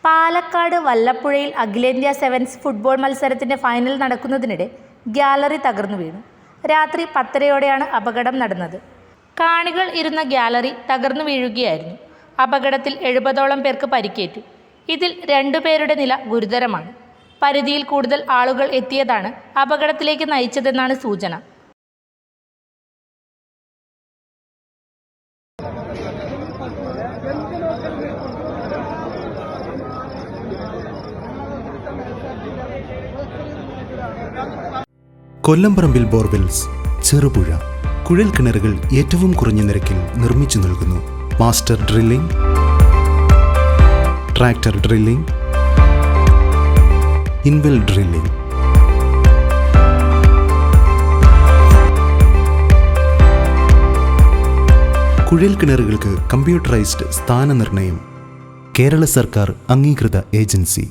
പാലക്കാട് വല്ലപ്പുഴയിൽ അഖിലേന്ത്യാ sevens football മത്സരത്തിൻ്റെ final നടക്കുന്നതിനിടെ gallery തകർന്നു വീണു. രാത്രി 10:30-യോടെയാണ് അപകടം നടന്നത്. കാണികൾ ഇരുന്ന ഗ്യാലറി തകർന്നു വീഴുകയായിരുന്നു. അപകടത്തിൽ 70ഓളം പേർക്ക് പരിക്കേറ്റു. ഇതിൽ 2 പേരുടെ നില ഗുരുതരമാണ്. പരിധിയിൽ കൂടുതൽ ആളുകൾ എത്തിയതാണ് അപകടത്തിലേക്ക് നയിച്ചതെന്നാണ് സൂചന. കൊല്ലംപറമ്പിൽ ബോർവെൽസ്, ചെറുപുഴ കുഴൽ കിണറുകൾ ഏറ്റവും കുറഞ്ഞ നിരക്കിൽ നിർമ്മിച്ചു നൽകുന്നു. Master drilling, tractor drilling, ഇൻവെൽ drilling. കുഴൽ കിണറുകൾക്ക് കമ്പ്യൂട്ടറൈസ്ഡ് സ്ഥാനനിർണ്ണയം. കേരള സർക്കാർ അംഗീകൃത ഏജൻസി.